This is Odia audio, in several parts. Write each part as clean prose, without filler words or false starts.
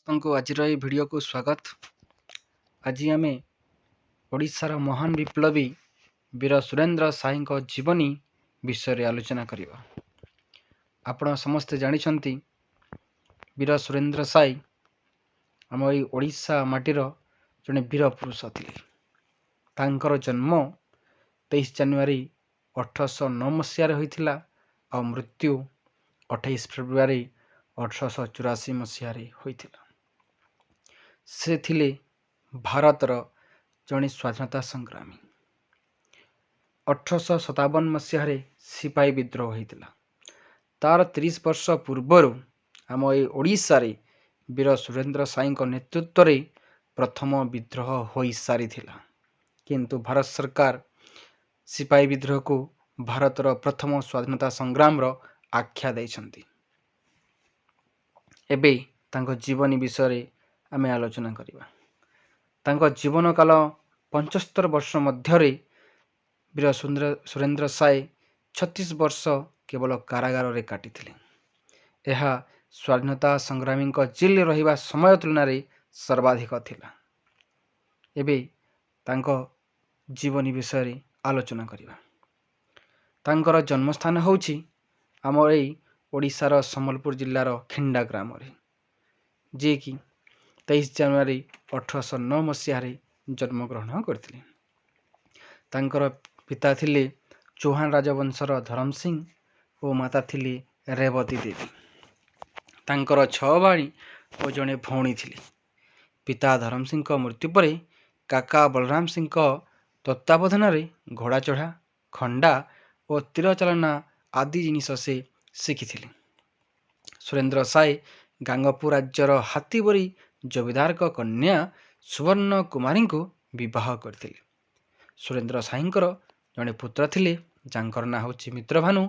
ସମସ୍ତଙ୍କୁ ଆଜିର ଏହି ଭିଡ଼ିଓକୁ ସ୍ୱାଗତ। ଆଜି ଆମେ ଓଡ଼ିଶାର ମହାନ ବିପ୍ଳବୀ ବୀର ସୁରେନ୍ଦ୍ର ସାଏଙ୍କ ଜୀବନୀ ବିଷୟରେ ଆଲୋଚନା କରିବା। ଆପଣ ସମସ୍ତେ ଜାଣିଛନ୍ତି ବୀର ସୁରେନ୍ଦ୍ର ସାଏ ଆମ ଏହି ଓଡ଼ିଶା ମାଟିର ଜଣେ ବୀର ପୁରୁଷ ଥିଲେ। ତାଙ୍କର ଜନ୍ମ 23 ଜାନୁଆରୀ 1809 ମସିହାରେ ହୋଇଥିଲା ଆଉ ମୃତ୍ୟୁ 28 ଫେବୃଆରୀ 1884 ମସିହାରେ ହୋଇଥିଲା। ସେ ଥିଲେ ଭାରତର ଜଣେ ସ୍ୱାଧୀନତା ସଂଗ୍ରାମୀ। 1857 ମସିହାରେ ସିପାହୀ ବିଦ୍ରୋହ ହୋଇଥିଲା। ତାର 30 ବର୍ଷ ପୂର୍ବରୁ ଆମ ଏହି ଓଡ଼ିଶାରେ ବୀର ସୁରେନ୍ଦ୍ର ସାଏଙ୍କ ନେତୃତ୍ୱରେ ପ୍ରଥମ ବିଦ୍ରୋହ ହୋଇସାରିଥିଲା। କିନ୍ତୁ ଭାରତ ସରକାର ସିପାହୀ ବିଦ୍ରୋହକୁ ଭାରତର ପ୍ରଥମ ସ୍ୱାଧୀନତା ସଂଗ୍ରାମର ଆଖ୍ୟା ଦେଇଛନ୍ତି। ଏବେ ତାଙ୍କ ଜୀବନୀ ବିଷୟରେ ଆମେ ଆଲୋଚନା କରିବା। ତାଙ୍କ ଜୀବନ କାଳ 75 ବର୍ଷ ମଧ୍ୟରେ ବୀର ସୁରେନ୍ଦ୍ର ସାଏ 36 ବର୍ଷ କେବଳ କାରାଗାରରେ କାଟିଥିଲେ। ଏହା ସ୍ୱାଧୀନତା ସଂଗ୍ରାମୀଙ୍କ ଜେଲରେ ରହିବା ସମୟ ତୁଳନାରେ ସର୍ବାଧିକ ଥିଲା। ଏବେ ତାଙ୍କ ଜୀବନୀ ବିଷୟରେ ଆଲୋଚନା କରିବା। ତାଙ୍କର ଜନ୍ମସ୍ଥାନ ହେଉଛି ଆମର ଏଇ ଓଡ଼ିଶାର ସମ୍ବଲପୁର ଜିଲ୍ଲାର ଖିଣ୍ଡା ଗ୍ରାମରେ, ଯିଏକି 23 ଜାନୁଆରୀ 1809 ମସିହାରେ ଜନ୍ମଗ୍ରହଣ କରିଥିଲେ। ତାଙ୍କର ପିତା ଥିଲେ ଚୌହାନ ରାଜବଂଶର ଧରମ ସିଂ ଓ ମାତା ଥିଲେ ରେବତୀ ଦେବୀ। ତାଙ୍କର 6 ଭାଇ ଓ ଜଣେ ଭଉଣୀ ଥିଲେ। ପିତା ଧରମ ସିଂଙ୍କ ମୃତ୍ୟୁ ପରେ କାକା ବଳରାମ ସିଂଙ୍କ ତତ୍ତ୍ୱାବଧାନରେ ଘୋଡ଼ା ଚଢ଼ା, ଖଣ୍ଡା ଓ ତୀର ଚାଳନା ଆଦି ଜିନିଷ ସେ ଶିଖିଥିଲେ। ସୁରେନ୍ଦ୍ର ସାଏ ଗାଙ୍ଗପୁର ରାଜ୍ୟର ହାତୀବରୀ ଜମିଦାରଙ୍କ କନ୍ୟା ସୁବର୍ଣ୍ଣ କୁମାରୀଙ୍କୁ ବିବାହ କରିଥିଲେ। ସୁରେନ୍ଦ୍ର ସାଏଙ୍କର ଜଣେ ପୁତ୍ର ଥିଲେ, ଯାଙ୍କର ନାଁ ହେଉଛି ମିତ୍ରଭାନୁ,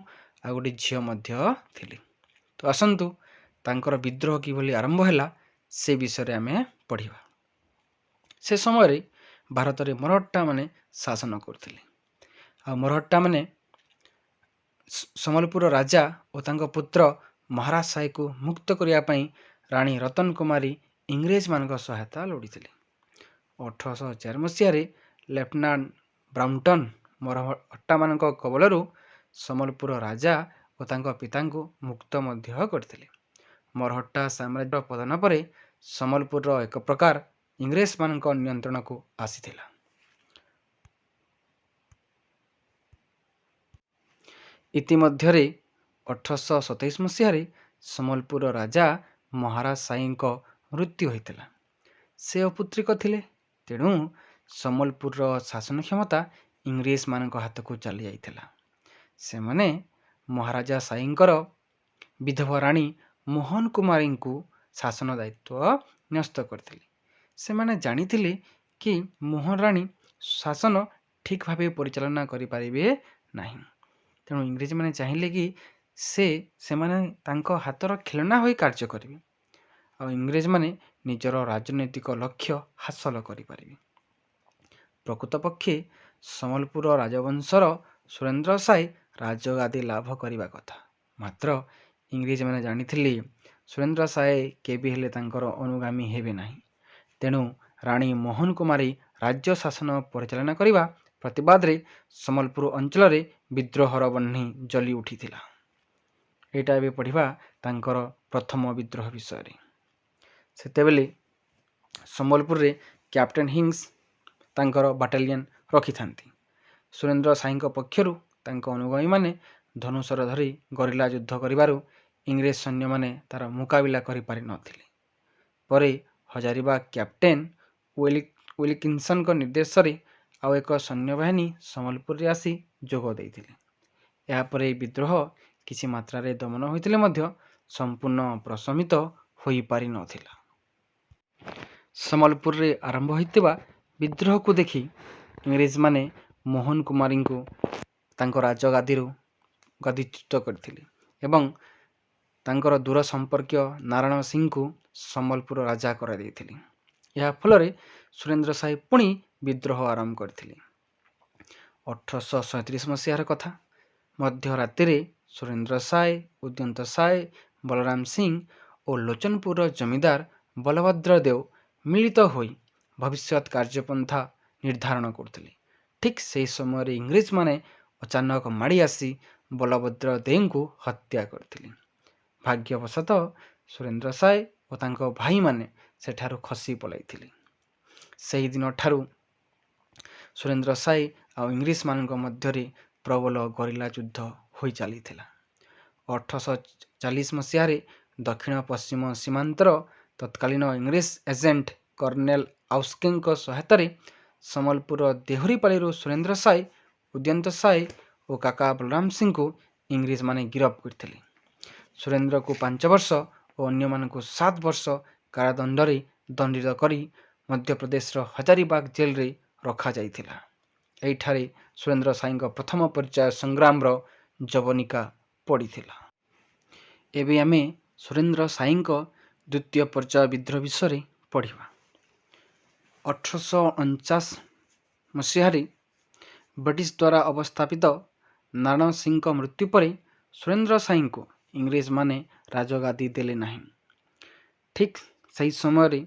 ଆଉ ଗୋଟେ ଝିଅ ମଧ୍ୟ ଥିଲେ। ତ ଆସନ୍ତୁ ତାଙ୍କର ବିଦ୍ରୋହ କିଭଳି ଆରମ୍ଭ ହେଲା ସେ ବିଷୟରେ ଆମେ ପଢ଼ିବା। ସେ ସମୟରେ ଭାରତରେ ମରହଟ୍ଟାମାନେ ଶାସନ କରୁଥିଲେ। ଆଉ ମରହଟ୍ଟାମାନେ ସମ୍ବଲପୁର ରାଜା ଓ ତାଙ୍କ ପୁତ୍ର ମହାରାଜ ସାଏକୁ ମୁକ୍ତ କରିବା ପାଇଁ ରାଣୀ ରତନ କୁମାରୀ ଇଂରେଜମାନଙ୍କ ସହାୟତା ଲୋଡ଼ିଥିଲେ। 1804 ମସିହାରେ ଲେଫ୍ଟନାଣ୍ଟ ବ୍ରାଉଣ୍ଟନ୍ ମରହଟ୍ଟାମାନଙ୍କ କବଳରୁ ସମ୍ବଲପୁର ରାଜା ଓ ତାଙ୍କ ପିତାଙ୍କୁ ମୁକ୍ତ ମଧ୍ୟ କରିଥିଲେ। ମରହଟ୍ଟା ସାମ୍ରାଜ୍ୟର ପତନ ପରେ ସମ୍ବଲପୁରର ଏକ ପ୍ରକାର ଇଂରେଜମାନଙ୍କ ନିୟନ୍ତ୍ରଣକୁ ଆସିଥିଲା। ଇତିମଧ୍ୟରେ 1827 ମସିହାରେ ସମ୍ବଲପୁର ରାଜା ମହାରାଜ ସାଏଙ୍କ ମୃତ୍ୟୁ ହୋଇଥିଲା। ସେ ଅପୁତ୍ରିକ ଥିଲେ, ତେଣୁ ସମ୍ବଲପୁରର ଶାସନ କ୍ଷମତା ଇଂରେଜମାନଙ୍କ ହାତକୁ ଚାଲି ଯାଇଥିଲା। ସେମାନେ ମହାରାଜା ସାଏଙ୍କର ବିଧବା ରାଣୀ ମୋହନ କୁମାରୀଙ୍କୁ ଶାସନ ଦାୟିତ୍ୱ ନ୍ୟସ୍ତ କରିଥିଲେ। ସେମାନେ ଜାଣିଥିଲେ କି ମୋହନ ରାଣୀ ଶାସନ ଠିକ୍ ଭାବେ ପରିଚାଳନା କରିପାରିବେ ନାହିଁ। ତେଣୁ ଇଂରେଜମାନେ ଚାହିଁଲେ କି ସେମାନେ ତାଙ୍କ ହାତର ଖେଳନା ହୋଇ କାର୍ଯ୍ୟ କରିବେ ଆଉ ଇଂରେଜମାନେ ନିଜର ରାଜନୈତିକ ଲକ୍ଷ୍ୟ ହାସଲ କରିପାରିବେ। ପ୍ରକୃତପକ୍ଷେ ସମ୍ବଲପୁର ରାଜବଂଶର ସୁରେନ୍ଦ୍ର ସାଏ ରାଜଗାଦି ଲାଭ କରିବା କଥା, ମାତ୍ର ଇଂରେଜମାନେ ଜାଣିଥିଲେ ସୁରେନ୍ଦ୍ର ସାଏ କେବେ ହେଲେ ତାଙ୍କର ଅନୁଗାମୀ ହେବେ ନାହିଁ। ତେଣୁ ରାଣୀ ମୋହନ କୁମାରୀ ରାଜ୍ୟ ଶାସନ ପରିଚାଳନା କରିବା ପ୍ରତିବାଦରେ ସମ୍ବଲପୁର ଅଞ୍ଚଳରେ ବିଦ୍ରୋହର ବହ୍ନି ଜଲି ଉଠିଥିଲା। ଏଇଟା ଏବେ ପଢ଼ିବା ତାଙ୍କର ପ୍ରଥମ ବିଦ୍ରୋହ ବିଷୟରେ। ସେତେବେଳେ ସମ୍ବଲପୁରରେ କ୍ୟାପ୍ଟେନ୍ ହିଙ୍ଗସ୍ ତାଙ୍କର ବାଟାଲିୟନ ରଖିଥାନ୍ତି। ସୁରେନ୍ଦ୍ର ସାଏଙ୍କ ପକ୍ଷରୁ ତାଙ୍କ ଅନୁଗାମୀମାନେ ଧନୁଶର ଧରି ଗରିଲା ଯୁଦ୍ଧ କରିବାରୁ ଇଂରେଜ ସୈନ୍ୟମାନେ ତାର ମୁକାବିଲା କରିପାରିନଥିଲେ। ପରେ ହଜାରିବାଗ କ୍ୟାପ୍ଟେନ୍ ୱିଲକିନ୍ସନଙ୍କ ନିର୍ଦ୍ଦେଶରେ ଆଉ ଏକ ସୈନ୍ୟବାହିନୀ ସମ୍ବଲପୁରରେ ଆସି ଯୋଗ ଦେଇଥିଲେ। ଏହାପରେ ଏହି ବିଦ୍ରୋହ କିଛି ମାତ୍ରାରେ ଦମନ ହୋଇଥିଲେ ମଧ୍ୟ ସମ୍ପୂର୍ଣ୍ଣ ପ୍ରଶମିତ ହୋଇପାରିନଥିଲା। ସମ୍ବଲପୁରରେ ଆରମ୍ଭ ହୋଇଥିବା ବିଦ୍ରୋହକୁ ଦେଖି ଇଂରେଜମାନେ ମୋହନ କୁମାରୀଙ୍କୁ ତାଙ୍କ ରାଜଗାଦିରୁ ଗାଦିଚ୍ୟୁତ କରିଥିଲେ ଏବଂ ତାଙ୍କର ଦୂର ସମ୍ପର୍କୀୟ ନାରାୟଣ ସିଂଙ୍କୁ ସମ୍ବଲପୁର ରାଜା କରାଯାଇଥିଲେ। ଏହା ଫଳରେ ସୁରେନ୍ଦ୍ର ସାଏ ପୁଣି ବିଦ୍ରୋହ ଆରମ୍ଭ କରିଥିଲେ। 1837 ମସିହାର କଥା। ମଧ୍ୟରାତିରେ ସୁରେନ୍ଦ୍ର ସାଏ, ଉଦୟନ୍ତ ସାଏ, ବଳରାମ ସିଂ ଓ ଲୋଚନପୁରର ଜମିଦାର ବଳଭଦ୍ର ଦେଓ ମିଳିତ ହୋଇ ଭବିଷ୍ୟତ କାର୍ଯ୍ୟପନ୍ଥା ନିର୍ଦ୍ଧାରଣ କରୁଥିଲେ। ଠିକ୍ ସେହି ସମୟରେ ଇଂରେଜମାନେ ଅଚାନକ ମାଡ଼ି ଆସି ବଳଭଦ୍ର ଦେଓଙ୍କୁ ହତ୍ୟା କରିଥିଲେ। ଭାଗ୍ୟବଶତଃ ସୁରେନ୍ଦ୍ର ସାଏ ଓ ତାଙ୍କ ଭାଇମାନେ ସେଠାରୁ ଖସି ପଳାଇଥିଲେ। ସେହିଦିନ ଠାରୁ ସୁରେନ୍ଦ୍ର ସାଏ ଆଉ ଇଂରେଜମାନଙ୍କ ମଧ୍ୟରେ ପ୍ରବଳ ଗରିଲା ଯୁଦ୍ଧ ହୋଇ ଚାଲିଥିଲା। 1840 ମସିହାରେ ଦକ୍ଷିଣ ପଶ୍ଚିମ ସୀମାନ୍ତର ତତ୍କାଳୀନ ଇଂରେଜ ଏଜେଣ୍ଟ କର୍ଣ୍ଣେଲ ଆଉସ୍କେଙ୍କ ସହାୟତାରେ ସମ୍ବଲପୁର ଦେହୁରୀପାଳିରୁ ସୁରେନ୍ଦ୍ର ସାଏ, ଉଦୟନ୍ତ ସାଏ ଓ କାକା ବଳରାମ ସିଂଙ୍କୁ ଇଂରେଜମାନେ ଗିରଫ କରିଥିଲେ। ସୁରେନ୍ଦ୍ରକୁ 5 ବର୍ଷ ଓ ଅନ୍ୟମାନଙ୍କୁ 7 ବର୍ଷ କାରାଦଣ୍ଡରେ ଦଣ୍ଡିତ କରି ମଧ୍ୟପ୍ରଦେଶର ହଜାରିବାଗ ଜେଲରେ ରଖାଯାଇଥିଲା। ଏହିଠାରେ ସୁରେନ୍ଦ୍ର ସାଏଙ୍କ ପ୍ରଥମ ପର୍ଯ୍ୟାୟ ସଂଗ୍ରାମର ଯବନିକା ପଡ଼ିଥିଲା। ଏବେ ଆମେ ସୁରେନ୍ଦ୍ର ସାଏଙ୍କ ଦ୍ୱିତୀୟ ପର୍ଯ୍ୟାୟ ବିଦ୍ରୋହ ବିଷୟରେ ପଢ଼ିବା। 1849 ମସିହାରେ ବ୍ରିଟିଶ ଦ୍ୱାରା ଅବସ୍ଥାପିତ ନାରାୟଣ ସିଂଙ୍କ ମୃତ୍ୟୁ ପରେ ସୁରେନ୍ଦ୍ର ସାଏଙ୍କୁ ଇଂରେଜମାନେ ରାଜଗାଦି ଦେଲେ ନାହିଁ। ଠିକ୍ ସେହି ସମୟରେ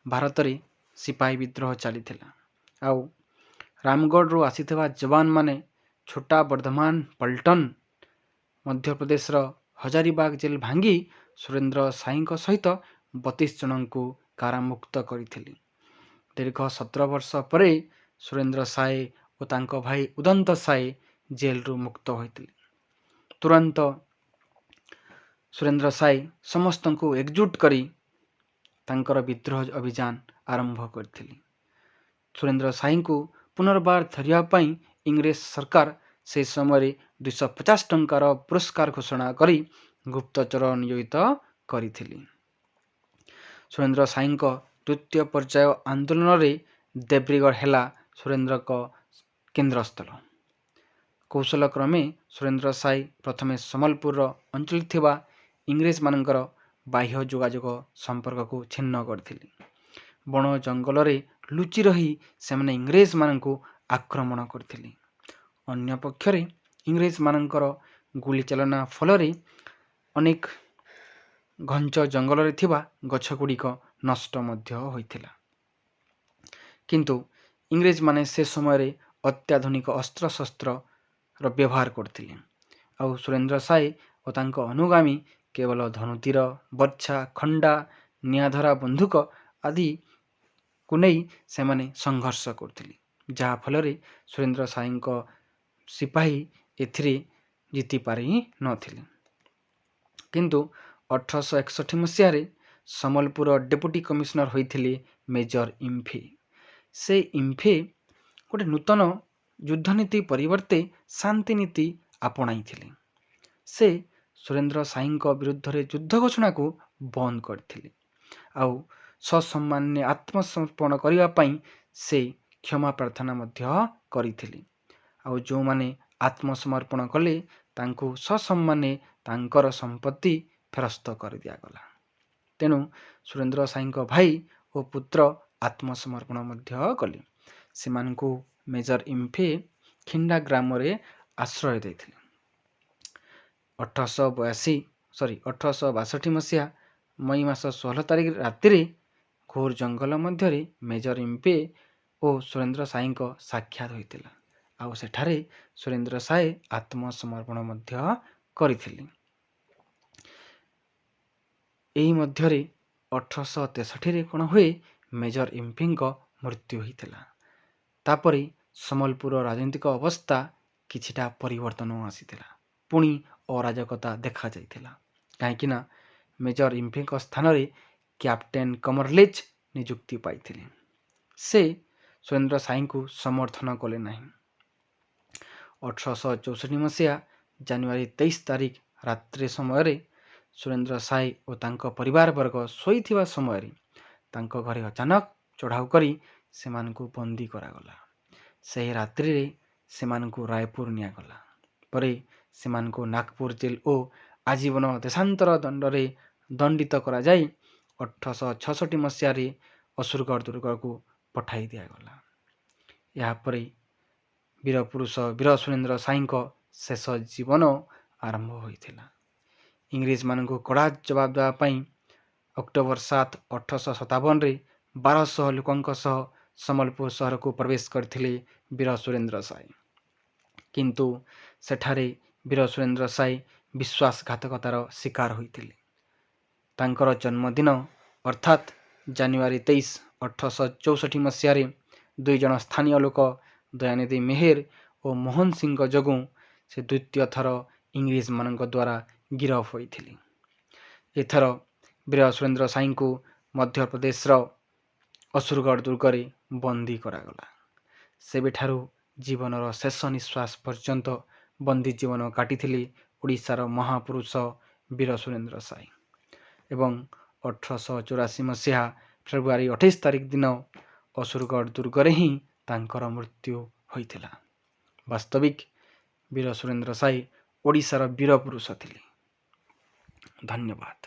ଭାରତରେ ସିପାହୀ ବିଦ୍ରୋହ ଚାଲିଥିଲା। ଆଉ ରାମଗଡ଼ରୁ ଆସିଥିବା ଯବାନମାନେ ଛୋଟା ବର୍ଦ୍ଧମାନ ପଲ୍ଟନ ମଧ୍ୟପ୍ରଦେଶର ହଜାରିବାଗ ଜେଲ୍ ଭାଙ୍ଗି ସୁରେନ୍ଦ୍ର ସାଏଙ୍କ ସହିତ 32 ଜଣଙ୍କୁ କାରାମୁକ୍ତ କରିଥିଲେ। ଦୀର୍ଘ 17 ବର୍ଷ ପରେ ସୁରେନ୍ଦ୍ର ସାଏ ଓ ତାଙ୍କ ଭାଇ ଉଦନ୍ତ ସାଏ ଜେଲରୁ ମୁକ୍ତ ହୋଇଥିଲେ। ତୁରନ୍ତ ସୁରେନ୍ଦ୍ର ସାଏ ସମସ୍ତଙ୍କୁ ଏକଜୁଟ କରି ତାଙ୍କର ବିଦ୍ରୋହ ଅଭିଯାନ ଆରମ୍ଭ କରିଥିଲେ। ସୁରେନ୍ଦ୍ର ସାଏଙ୍କୁ ପୁନର୍ବାର ଧରିବା ପାଇଁ ଇଂରେଜ ସରକାର ସେ ସମୟରେ 250 ଟଙ୍କାର ପୁରସ୍କାର ଘୋଷଣା କରି ଗୁପ୍ତଚର ନିୟୋଜିତ କରିଥିଲେ। ସୁରେନ୍ଦ୍ର ସାଏଙ୍କ ଦ୍ୱିତୀୟ ପର୍ଯ୍ୟାୟ ଆନ୍ଦୋଳନରେ ଦେବ୍ରିଗଡ଼ ହେଲା ସୁରେନ୍ଦ୍ରଙ୍କ କେନ୍ଦ୍ରସ୍ଥଳ। କୌଶଳକ୍ରମେ ସୁରେନ୍ଦ୍ର ସାଏ ପ୍ରଥମେ ସମ୍ବଲପୁର ଅଞ୍ଚଳରେ ଥିବା ଇଂରେଜମାନଙ୍କର ବାହ୍ୟ ଯୋଗାଯୋଗ ସମ୍ପର୍କକୁ ଛିନ୍ନ କରିଥିଲେ। ବଣ ଜଙ୍ଗଲରେ ଲୁଚି ରହି ସେମାନେ ଇଂରେଜମାନଙ୍କୁ ଆକ୍ରମଣ କରିଥିଲେ। ଅନ୍ୟପକ୍ଷରେ ଇଂରେଜମାନଙ୍କର ଗୁଳିଚାଳନା ଫଳରେ ଅନେକ ଘଞ୍ଚ ଜଙ୍ଗଲରେ ଥିବା ଗଛଗୁଡ଼ିକ ନଷ୍ଟ ମଧ୍ୟ ହୋଇଥିଲା। କିନ୍ତୁ ଇଂରେଜମାନେ ସେ ସମୟରେ ଅତ୍ୟାଧୁନିକ ଅସ୍ତ୍ରଶସ୍ତ୍ରର ବ୍ୟବହାର କରୁଥିଲେ। ଆଉ ସୁରେନ୍ଦ୍ର ସାଏ ଓ ତାଙ୍କ ଅନୁଗାମୀ କେବଳ ଧନୁତୀର, ବର୍ଚ୍ଛା, ଖଣ୍ଡା, ନିଆଁଧରା ବନ୍ଧୁକ ଆଦିକୁ ନେଇ ସେମାନେ ସଂଘର୍ଷ କରୁଥିଲେ, ଯାହାଫଳରେ ସୁରେନ୍ଦ୍ର ସାଏଙ୍କ ସିପାହୀ ଏଥିରେ ଜିତି ପାରି ନଥିଲେ। କିନ୍ତୁ 1861 ମସିହାରେ ସମ୍ବଲପୁର ଡେପୁଟି କମିଶନର ହୋଇଥିଲେ ମେଜର ଇମ୍ଫେ। ସେ ଇମ୍ଫେ ଗୋଟେ ନୂତନ ଯୁଦ୍ଧନୀତି ପରିବର୍ତ୍ତେ ଶାନ୍ତିନୀତି ଆପଣାଇଥିଲେ। ସେ ସୁରେନ୍ଦ୍ର ସାଏଙ୍କ ବିରୁଦ୍ଧରେ ଯୁଦ୍ଧ ଘୋଷଣାକୁ ବନ୍ଦ କରିଥିଲେ। ଆଉ ସସମ୍ମାନରେ ଆତ୍ମସମର୍ପଣ କରିବା ପାଇଁ ସେ କ୍ଷମା ପ୍ରାର୍ଥନା ମଧ୍ୟ କରିଥିଲେ। ଆଉ ଯେଉଁମାନେ ଆତ୍ମସମର୍ପଣ କଲେ ତାଙ୍କୁ ସସମ୍ମାନରେ ତାଙ୍କର ସମ୍ପତ୍ତି ଫେରସ୍ତ କରିଦିଆଗଲା। ତେଣୁ ସୁରେନ୍ଦ୍ର ସାଏଙ୍କ ଭାଇ ଓ ପୁତ୍ର ଆତ୍ମସମର୍ପଣ ମଧ୍ୟ କଲେ। ସେମାନଙ୍କୁ ମେଜର ଇମ୍ଫେ ଖିଣ୍ଡା ଗ୍ରାମରେ ଆଶ୍ରୟ ଦେଇଥିଲେ। 1862 ମସିହା ମଇ ମାସ 16 ତାରିଖ ରାତିରେ ଘୋର ଜଙ୍ଗଲ ମଧ୍ୟରେ ମେଜର ଇମ୍ଫେ ଓ ସୁରେନ୍ଦ୍ର ସାଏଙ୍କ ସାକ୍ଷାତ ହୋଇଥିଲା। ଆଉ ସେଠାରେ ସୁରେନ୍ଦ୍ର ସାଏ ଆତ୍ମସମର୍ପଣ ମଧ୍ୟ କରିଥିଲେ। ଏହି ମଧ୍ୟରେ 1863ରେ କ'ଣ ହୁଏ, ମେଜର ଇମ୍ଫେଙ୍କ ମୃତ୍ୟୁ ହୋଇଥିଲା। ତାପରେ ସମ୍ବଲପୁର ରାଜନୈତିକ ଅବସ୍ଥା କିଛିଟା ପରିବର୍ତ୍ତନ ଆସିଥିଲା। ପୁଣି ଅରାଜକତା ଦେଖାଯାଇଥିଲା। କାହିଁକିନା ମେଜର ଇମ୍ଫେଙ୍କ ସ୍ଥାନରେ କ୍ୟାପ୍ଟେନ୍ କମରଲେଚ ନିଯୁକ୍ତି ପାଇଥିଲେ। ସେ ସୁରେନ୍ଦ୍ର ସାଏଙ୍କୁ ସମର୍ଥନ କଲେ ନାହିଁ। 1864 ମସିହା ଜାନୁଆରୀ 23 ତାରିଖ ରାତ୍ରି ସମୟରେ ସୁରେନ୍ଦ୍ର ସାଏ ଓ ତାଙ୍କ ପରିବାରବର୍ଗ ଶୋଇଥିବା ସମୟରେ ତାଙ୍କ ଘରେ ଅଚାନକ ଚଢ଼ାଉ କରି ସେମାନଙ୍କୁ ବନ୍ଦୀ କରାଗଲା। ସେହି ରାତ୍ରିରେ ସେମାନଙ୍କୁ ରାୟପୁର ନିଆଗଲା। ପରେ ସେମାନଙ୍କୁ ନାଗପୁର ଜେଲ୍ ଓ ଆଜୀବନ ଦେଶାନ୍ତର ଦଣ୍ଡରେ ଦଣ୍ଡିତ କରାଯାଇ 1866 ମସିହାରେ ଅସୁରଗଡ଼ ଦୁର୍ଗକୁ ପଠାଇ ଦିଆଗଲା। ଏହାପରେ ବୀରପୁରୁଷ ବୀର ସୁରେନ୍ଦ୍ର ସାଏଙ୍କ ଶେଷ ଜୀବନ ଆରମ୍ଭ ହୋଇଥିଲା। ଇଂରେଜମାନଙ୍କୁ କଡ଼ା ଜବାବ ଦେବା ପାଇଁ ଅକ୍ଟୋବର 7 1857ରେ 1200 ଲୋକଙ୍କ ସହ ସମ୍ବଲପୁର ସହରକୁ ପ୍ରବେଶ କରିଥିଲେ ବୀର ସୁରେନ୍ଦ୍ର ସାଏ। କିନ୍ତୁ ସେଠାରେ ବୀର ସୁରେନ୍ଦ୍ର ସାଏ ବିଶ୍ୱାସଘାତକତାର ଶିକାର ହୋଇଥିଲେ। ତାଙ୍କର ଜନ୍ମଦିନ ଅର୍ଥାତ୍ ଜାନୁଆରୀ 23 1864 ମସିହାରେ 2 ଜଣ ସ୍ଥାନୀୟ ଲୋକ ଦୟାନିଧି ମେହେର ଓ ମୋହନ ସିଂଙ୍କ ଯୋଗୁଁ ସେ ଦ୍ୱିତୀୟ ଥର ଇଂରେଜମାନଙ୍କ ଦ୍ୱାରା ଗିରଫ ହୋଇଥିଲେ। ଏଥର ବୀର ସୁରେନ୍ଦ୍ର ସାଏଙ୍କୁ ମଧ୍ୟପ୍ରଦେଶର ଅସୁରଗଡ଼ ଦୁର୍ଗରେ ବନ୍ଦୀ କରାଗଲା। ସେବେଠାରୁ ଜୀବନର ଶେଷ ନିଶ୍ୱାସ ପର୍ଯ୍ୟନ୍ତ ବନ୍ଦୀ ଜୀବନ କାଟିଥିଲେ ଓଡ଼ିଶାର ମହାପୁରୁଷ ବୀର ସୁରେନ୍ଦ୍ର ସାଏ ଏବଂ 1884 ମସିହା ଫେବୃଆରୀ 28 ତାରିଖ ଦିନ ଅସୁରଗଡ଼ ଦୁର୍ଗରେ ହିଁ ତାଙ୍କର ମୃତ୍ୟୁ ହୋଇଥିଲା। ବାସ୍ତବିକ ବୀର ସୁରେନ୍ଦ୍ର ସାଏ ଓଡ଼ିଶାର ବୀର ପୁରୁଷ ଥିଲେ। ଧନ୍ୟବାଦ।